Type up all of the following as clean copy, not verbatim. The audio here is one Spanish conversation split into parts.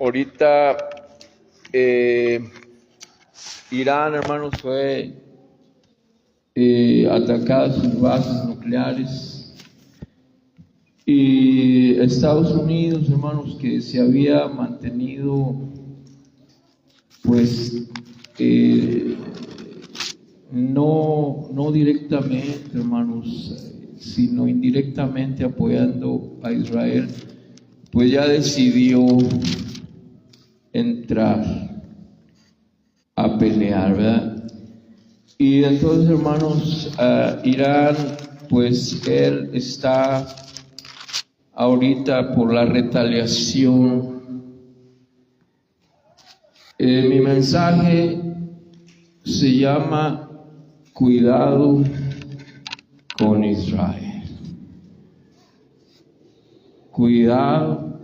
ahorita Irán, hermanos, fue atacada sus bases nucleares, y Estados Unidos, hermanos, que se había mantenido pues no directamente, hermanos, sino indirectamente apoyando a Israel, pues ya decidió entrar a pelear, ¿verdad? Y entonces, hermanos, Irán, pues él está ahorita por la retaliación. Mi mensaje se llama Cuidado con Israel. Cuidado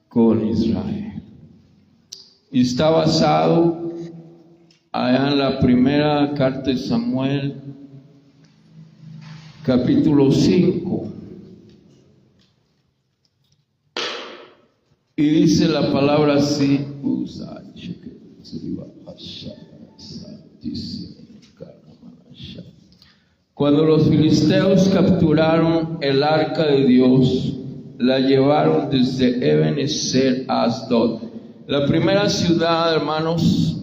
con Israel. Y está basado allá en la primera carta de Samuel, capítulo 5. Y dice la palabra así: cuando los filisteos capturaron el arca de Dios, la llevaron desde Ebenezer a Asdod. La primera ciudad, hermanos,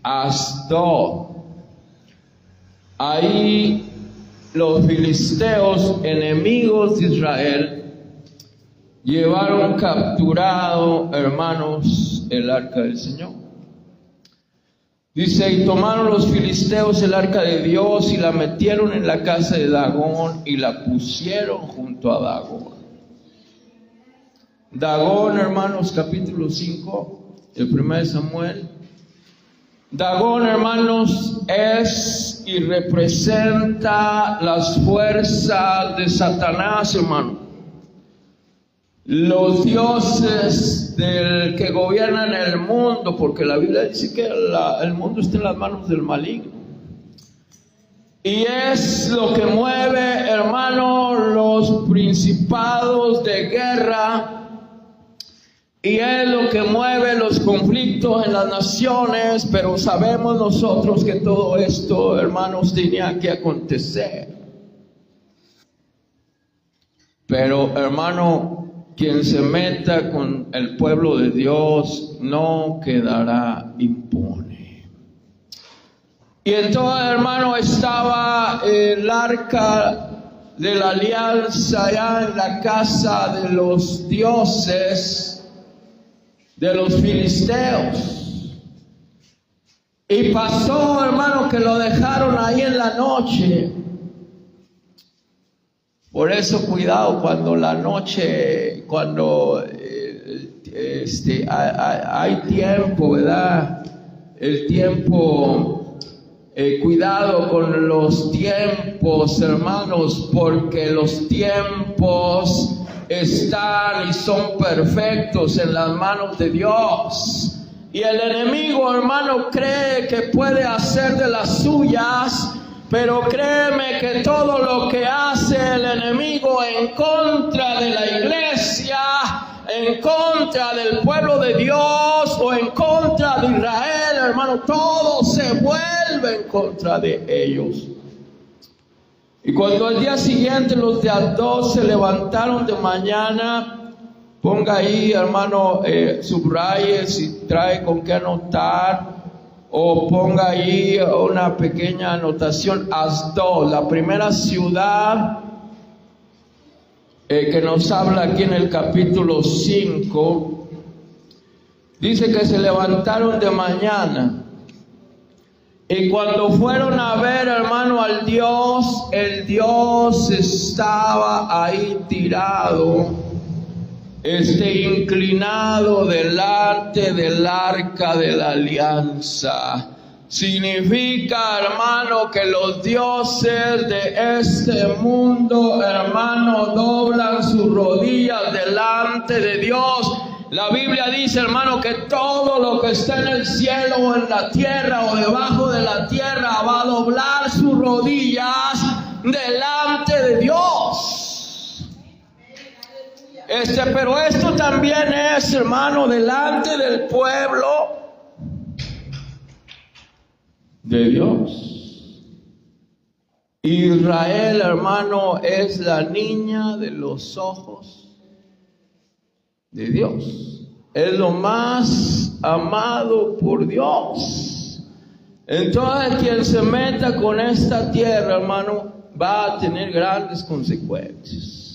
Asdod. Ahí los filisteos, enemigos de Israel, llevaron capturado, hermanos, el arca del Señor. Dice: y tomaron los filisteos el arca de Dios y la metieron en la casa de Dagón y la pusieron junto a Dagón. Dagón, hermanos, capítulo 5, el 1 Samuel. Dagón, hermanos, es y representa las fuerzas de Satanás, hermano. Los dioses del que gobiernan el mundo, porque la Biblia dice que el mundo está en las manos del maligno. Y es lo que mueve, hermano, los principados de guerra. Y es lo que mueve los conflictos en las naciones. Pero sabemos nosotros que todo esto, hermanos, tenía que acontecer. Pero, hermano, quien se meta con el pueblo de Dios no quedará impune. Y entonces, hermano, estaba el arca de la alianza allá en la casa de los dioses de los filisteos. Y pasó, hermano, que lo dejaron ahí en la noche. Por eso cuidado cuando la noche, cuando hay tiempo, ¿verdad? El tiempo, cuidado con los tiempos, hermanos, porque los tiempos están y son perfectos en las manos de Dios. Y el enemigo, hermano, cree que puede hacer de las suyas. Pero créeme que todo lo que hace el enemigo en contra de la iglesia, en contra del pueblo de Dios o en contra de Israel, hermano, todo se vuelve en contra de ellos. Y cuando al día siguiente los de Asdod se levantaron de mañana, ponga ahí, hermano, subraye si trae con qué anotar. O ponga ahí una pequeña anotación: Asdod, la primera ciudad que nos habla aquí en el capítulo 5. Dice que se levantaron de mañana. Y cuando fueron a ver, hermano, al Dios, el Dios estaba ahí tirado, inclinado delante del arca de la alianza. Significa, hermano, que los dioses de este mundo, hermano, doblan sus rodillas delante de Dios. La Biblia dice, hermano, que todo lo que está en el cielo o en la tierra o debajo de la tierra va a doblar sus rodillas delante de Dios. Pero esto también es, hermano, delante del pueblo de Dios. Israel, hermano, es la niña de los ojos de Dios. Es lo más amado por Dios. Entonces, quien se meta con esta tierra, hermano, va a tener grandes consecuencias.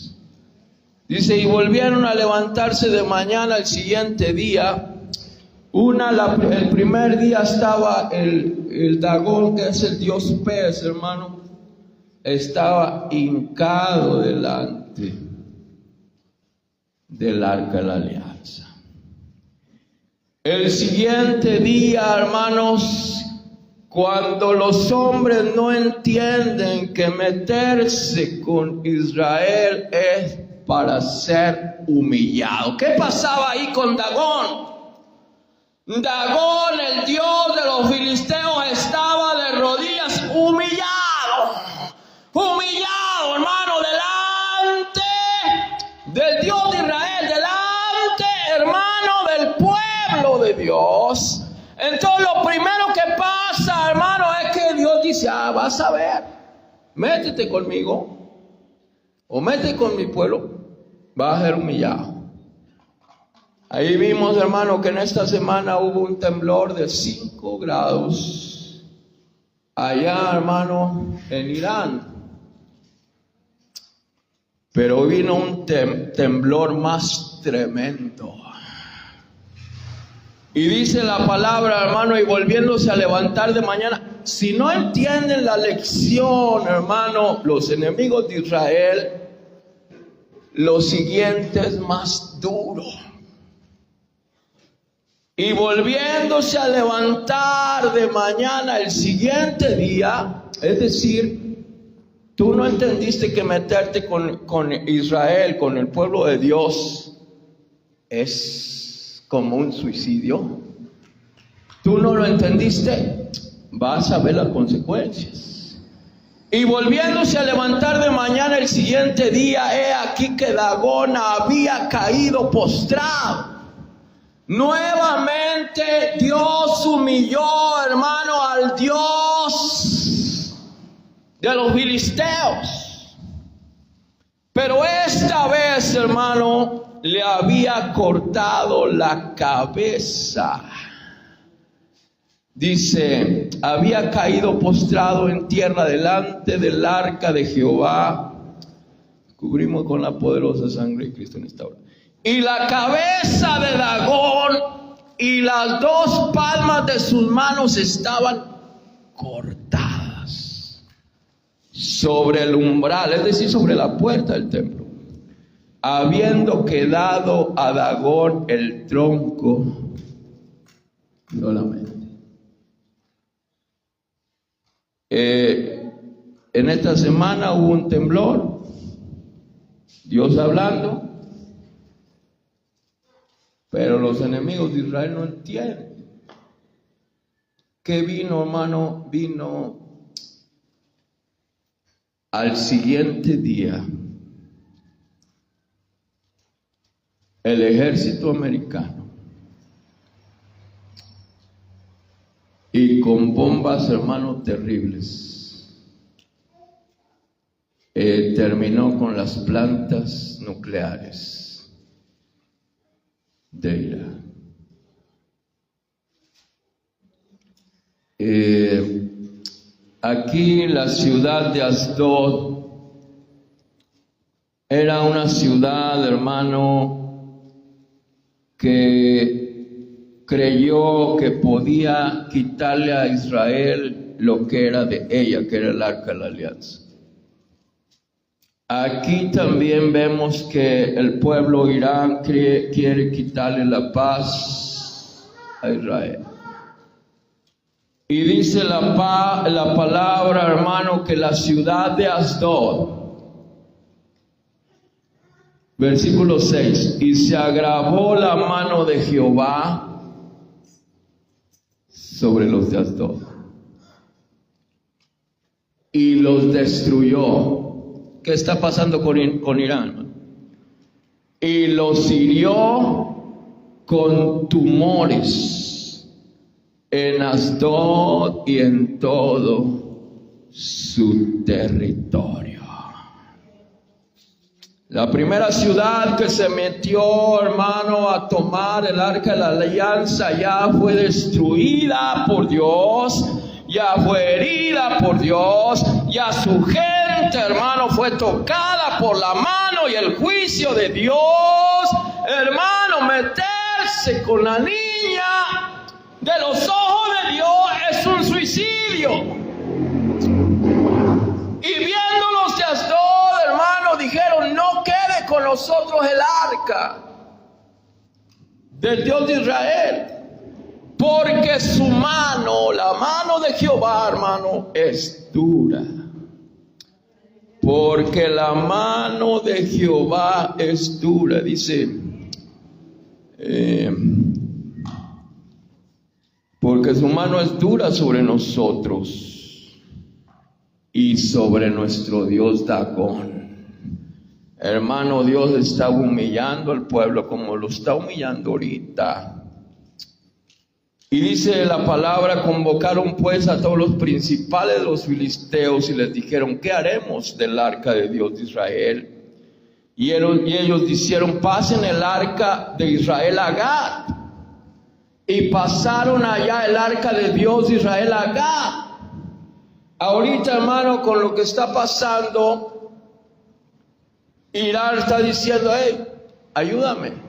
Dice, y volvieron a levantarse de mañana al siguiente día. El primer día estaba el Dagón, que es el dios pez, hermano, estaba hincado delante del arca de la alianza. El siguiente día, hermanos, cuando los hombres no entienden que meterse con Israel es para ser humillado. ¿Qué pasaba ahí con Dagón? Dagón, el dios de los filisteos, estaba de rodillas humillado, hermano, delante del Dios de Israel, delante, hermano, del pueblo de Dios. Entonces lo primero que pasa, hermano, es que Dios dice, vas a ver, métete conmigo o métete con mi pueblo, vas a ser humillado. Ahí vimos, hermano, que en esta semana hubo un temblor de 5 grados allá, hermano, en Irán. Pero vino un temblor más tremendo. Y dice la palabra, hermano, y volviéndose a levantar de mañana. Si no entienden la lección, hermano, los enemigos de Israel, lo siguiente es más duro. Y volviéndose a levantar de mañana el siguiente día, es decir, tú no entendiste que meterte con Israel, con el pueblo de Dios, es como un suicidio. Tú no lo entendiste, vas a ver las consecuencias. Y volviéndose a levantar de mañana el siguiente día, he aquí que Dagón había caído postrado. Nuevamente Dios humilló, hermano, al Dios de los filisteos. Pero esta vez, hermano, le había cortado la cabeza. Dice, había caído postrado en tierra delante del arca de Jehová. Cubrimos con la poderosa sangre de Cristo en esta hora. Y la cabeza de Dagón y las 2 palmas de sus manos estaban cortadas sobre el umbral, es decir, sobre la puerta del templo, habiendo quedado a Dagón el tronco solamente. En esta semana hubo un temblor, Dios hablando. Pero los enemigos de Israel no entienden. ¿Qué vino, hermano? Vino al siguiente día el ejército americano y con bombas, hermano, terribles. Terminó con las plantas nucleares de Irán. Aquí la ciudad de Asdod era una ciudad, hermano, que creyó que podía quitarle a Israel lo que era de ella, que era el arca de la alianza. Aquí también vemos que el pueblo Irán quiere quitarle la paz a Israel. Y dice la palabra, hermano, que la ciudad de Asdod, versículo 6, y se agravó la mano de Jehová sobre los de Asdod y los destruyó. ¿Qué está pasando con Irán? y los hirió con tumores en Asdod y en todo su territorio. La primera ciudad que se metió, hermano, a tomar el arca de la alianza ya fue destruida por Dios, ya fue herida por Dios, ya su gente, hermano, fue tocada por la mano y el juicio de Dios. Hermano, meterse con la niña de los ojos de Dios es un suicidio. Y viendo los de Asdod, hermano, dijeron: no quede con nosotros el arca del Dios de Israel, porque su mano, la mano de Jehová, hermano, es dura. Porque la mano de Jehová es dura, dice, porque su mano es dura sobre nosotros y sobre nuestro Dios Dagón. Hermano, Dios está humillando al pueblo como lo está humillando ahorita. Y dice la palabra: convocaron pues a todos los principales de los filisteos y les dijeron: ¿qué haremos del arca de Dios de Israel? Y ellos dijeron: pasen el arca de Israel a Gat. Y pasaron allá el arca de Dios de Israel a Gat. Ahorita, hermano, con lo que está pasando, Irán está diciendo: hey, ayúdame,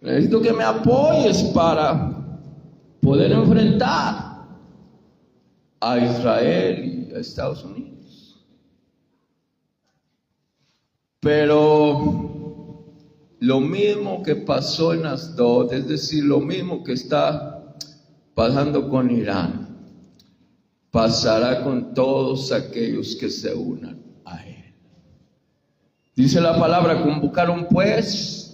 necesito que me apoyes para poder enfrentar a Israel y a Estados Unidos. Pero lo mismo que pasó en Asdod, es decir, lo mismo que está pasando con Irán, pasará con todos aquellos que se unan a él. Dice la palabra: convocaron pues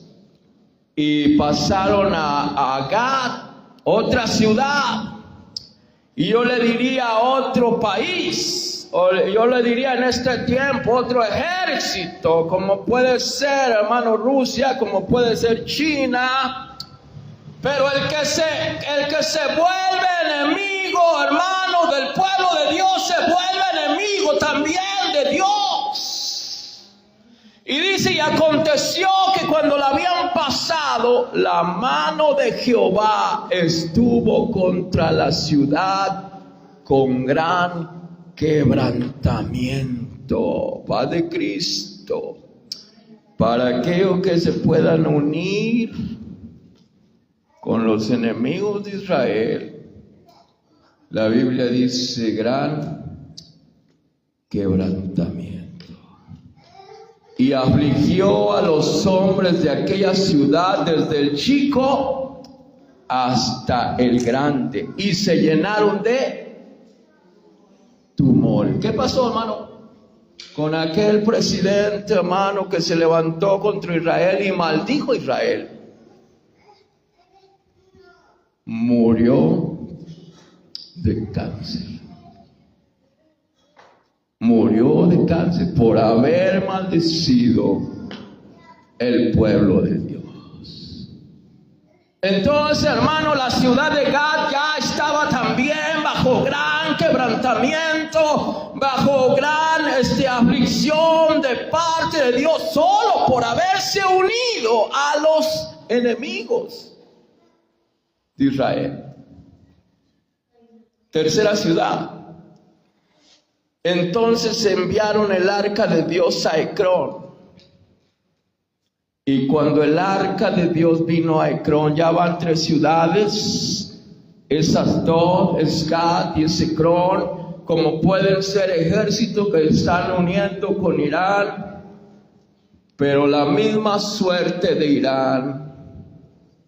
y pasaron a Gat, otra ciudad. Y yo le diría a otro país, o yo le diría en este tiempo otro ejército, como puede ser, hermano, Rusia, como puede ser China. Pero el que se vuelve enemigo, hermano, del pueblo de Dios, se vuelve enemigo también de Dios. Y dice: y aconteció que cuando la habían pasado, la mano de Jehová estuvo contra la ciudad con gran quebrantamiento. Paz de Cristo, para aquellos que se puedan unir con los enemigos de Israel. La Biblia dice: gran quebrantamiento. Y afligió a los hombres de aquella ciudad, desde el chico hasta el grande, y se llenaron de tumor. ¿Qué pasó, hermano, con aquel presidente, hermano, que se levantó contra Israel y maldijo a Israel? Murió de cáncer. Murió de cáncer por haber maldecido el pueblo de Dios. Entonces, hermano, la ciudad de Gat ya estaba también bajo gran quebrantamiento, bajo gran aflicción de parte de Dios, solo por haberse unido a los enemigos de Israel. Tercera ciudad. Entonces enviaron el arca de Dios a Ecrón. Y cuando el arca de Dios vino a Ecrón, ya van 3 ciudades: es Asdod, es Gat y es Ecrón, como pueden ser ejércitos que están uniendo con Irán. Pero la misma suerte de Irán,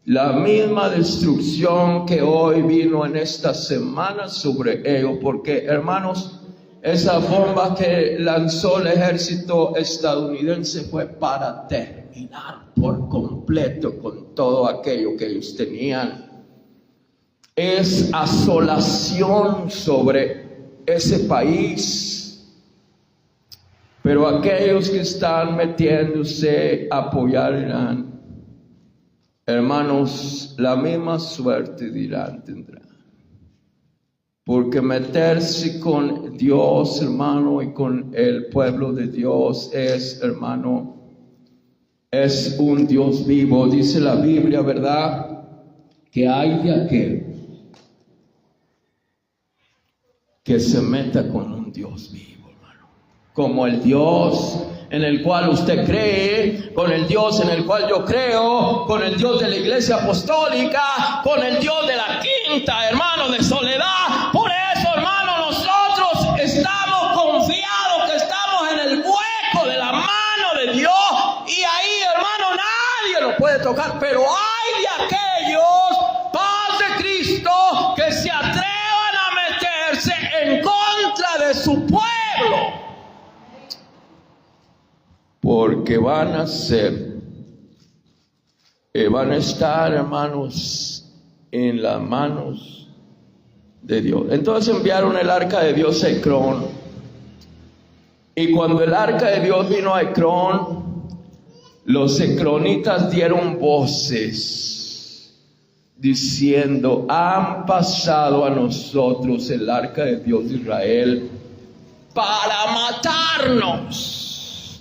la misma destrucción que hoy vino en esta semana sobre ellos, porque, hermanos, esa bomba que lanzó el ejército estadounidense fue para terminar por completo con todo aquello que ellos tenían. Es asolación sobre ese país. Pero aquellos que están metiéndose a apoyar a Irán, hermanos, la misma suerte de Irán tendrán. Porque meterse con Dios, hermano, y con el pueblo de Dios es, hermano, es un Dios vivo. Dice la Biblia, ¿verdad?, que hay de aquel que se meta con un Dios vivo, hermano. Como el Dios en el cual usted cree, con el Dios en el cual yo creo, con el Dios de la Iglesia Apostólica, con el Dios de la Quinta, hermano, de Soledad. Por eso, hermano, nosotros estamos confiados que estamos en el hueco de la mano de Dios, y ahí, hermano, nadie lo puede tocar. Pero hay de aquellos, paz de Cristo, que se atrevan a meterse en contra de su pueblo, porque van a estar, hermanos, en las manos de Dios. Entonces enviaron el arca de Dios a Ecrón, y cuando el arca de Dios vino a Ecrón, los ecronitas dieron voces diciendo: han pasado a nosotros el arca de Dios de Israel para matarnos.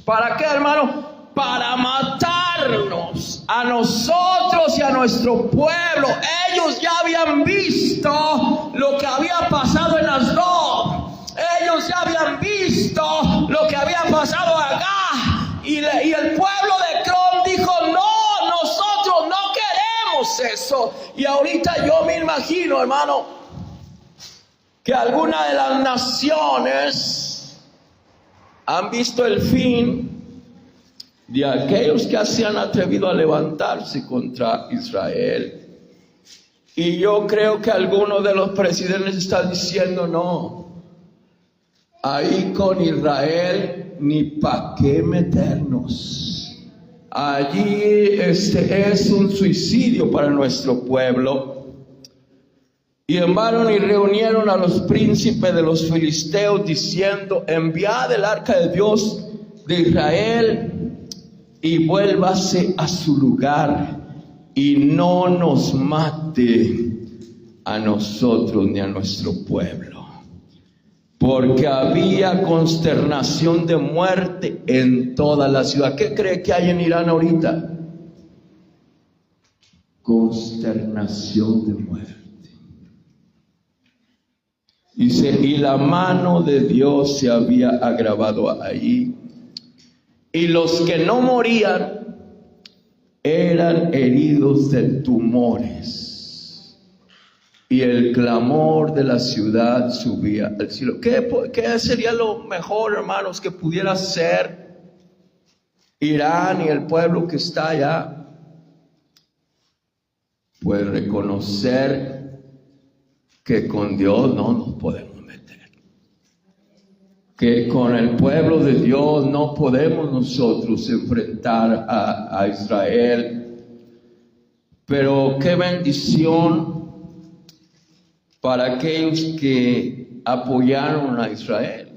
¿Para qué, hermano? Para matarnos a nosotros y a nuestro pueblo. Ellos ya habían visto lo que había pasado en Asdod. Ellos ya habían visto lo que había pasado acá. Y el pueblo de Ecrón dijo: no, nosotros no queremos eso. Y ahorita yo me imagino, hermano, que algunas de las naciones han visto el fin de aquellos que se han atrevido a levantarse contra Israel. Y yo creo que algunos de los presidentes están diciendo: no, ahí con Israel ni para qué meternos. Allí es un suicidio para nuestro pueblo. Y hermanos, y reunieron a los príncipes de los filisteos diciendo: enviad el arca de Dios de Israel y vuélvase a su lugar, y no nos mate a nosotros ni a nuestro pueblo, porque había consternación de muerte en toda la ciudad. ¿Qué cree que hay en Irán ahorita? Consternación de muerte. Dice: y la mano de Dios se había agravado ahí, y los que no morían eran heridos de tumores, y el clamor de la ciudad subía al cielo. ¿Qué sería lo mejor, hermanos, que pudiera hacer Irán y el pueblo que está allá? Pues reconocer que con Dios no nos podemos meter, que con el pueblo de Dios no podemos nosotros enfrentar a Israel. Pero qué bendición para aquellos que apoyaron a Israel,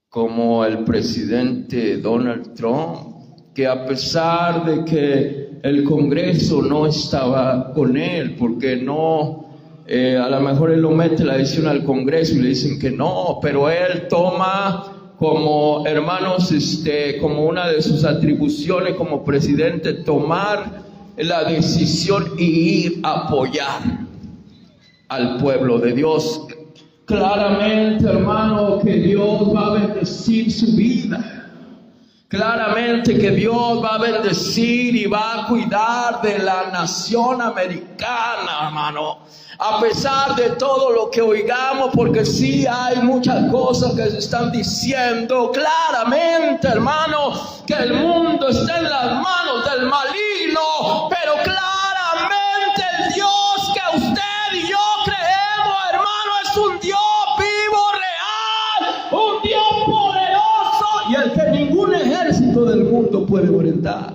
como el presidente Donald Trump, que a pesar de que el Congreso no estaba con él, porque no, a lo mejor él lo mete la decisión al Congreso y le dicen que no, pero él toma como, hermanos, como una de sus atribuciones como presidente, tomar la decisión y ir a apoyar al pueblo de Dios. Claramente, hermano, que Dios va a bendecir su vida. Claramente que Dios va a bendecir y va a cuidar de la nación americana, hermano. A pesar de todo lo que oigamos, porque sí hay muchas cosas que se están diciendo claramente, hermano, que el mundo está en las manos del maligno, pero claramente el Dios que usted y yo creemos, hermano, es un Dios vivo, real, un Dios poderoso, y el que ningún ejército del mundo puede enfrentar.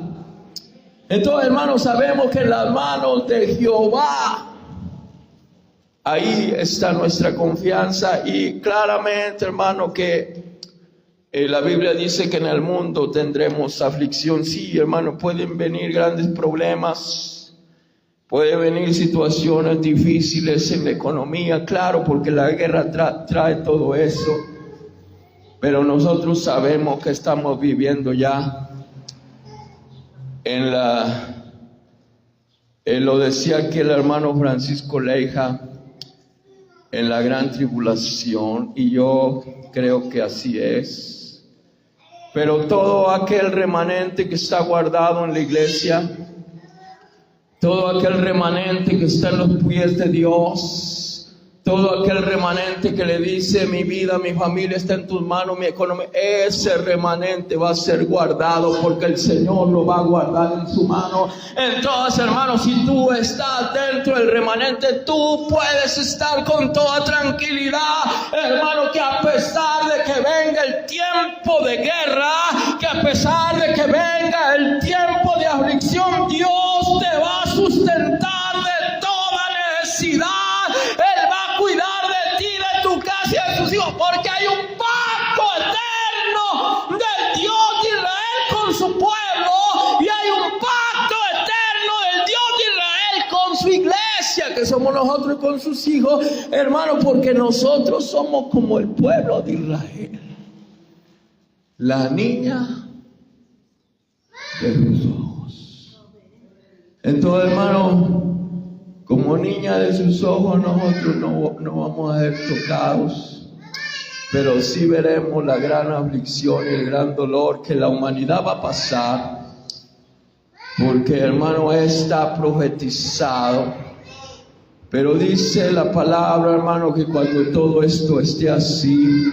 Entonces, hermanos, sabemos que en las manos de Jehová, ahí está nuestra confianza. Y claramente, hermano, que La Biblia dice que en el mundo tendremos aflicción. Sí, hermano, pueden venir grandes problemas, pueden venir situaciones difíciles en la economía, claro, porque la guerra trae todo eso. Pero nosotros sabemos que estamos viviendo ya lo decía aquí el hermano Francisco Leija, en la gran tribulación, y yo creo que así es. Pero todo aquel remanente que está guardado en la iglesia, todo aquel remanente que está en los pies de Dios, todo aquel remanente que le dice: mi vida, mi familia está en tus manos, mi economía, ese remanente va a ser guardado, porque el Señor lo va a guardar en su mano. Entonces, hermano, si tú estás dentro del remanente, tú puedes estar con toda tranquilidad, hermano, que a pesar de que venga el tiempo de guerra, que a pesar de que venga el tiempo de aflicción, Dios te va a sustentar de toda necesidad. Porque hay un pacto eterno del Dios de Israel con su pueblo, y hay un pacto eterno del Dios de Israel con su iglesia, que somos nosotros, con sus hijos, hermano, porque nosotros somos como el pueblo de Israel, la niña de sus ojos. Entonces, hermano, como niña de sus ojos, nosotros no vamos a ser tocados, pero sí veremos la gran aflicción y el gran dolor que la humanidad va a pasar, porque, hermano, está profetizado. Pero dice la palabra, hermano, que cuando todo esto esté así,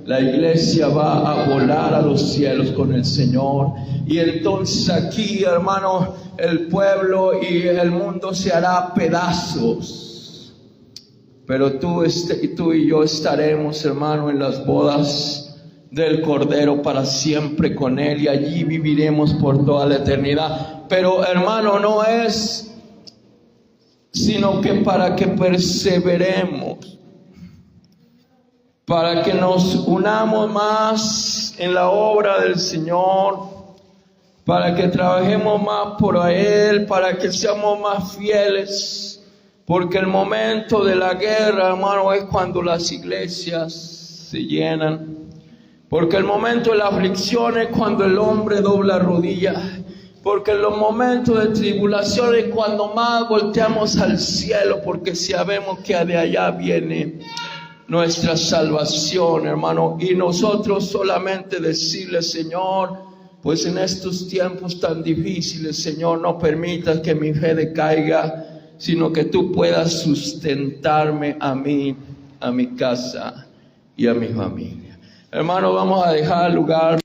la iglesia va a volar a los cielos con el Señor, y entonces aquí, hermano, el pueblo y el mundo se hará pedazos. Pero tú y yo estaremos, hermano, en las bodas del Cordero para siempre con Él, y allí viviremos por toda la eternidad. Pero, hermano, no es sino que para que perseveremos, para que nos unamos más en la obra del Señor, para que trabajemos más por Él, para que seamos más fieles. Porque el momento de la guerra, hermano, es cuando las iglesias se llenan. Porque el momento de la aflicción es cuando el hombre dobla rodillas. Porque en los momentos de tribulación es cuando más volteamos al cielo, porque sabemos que de allá viene nuestra salvación, hermano. Y nosotros solamente decirle: Señor, pues en estos tiempos tan difíciles, Señor, no permitas que mi fe decaiga, sino que tú puedas sustentarme a mí, a mi casa y a mi familia. Hermano, vamos a dejar lugar.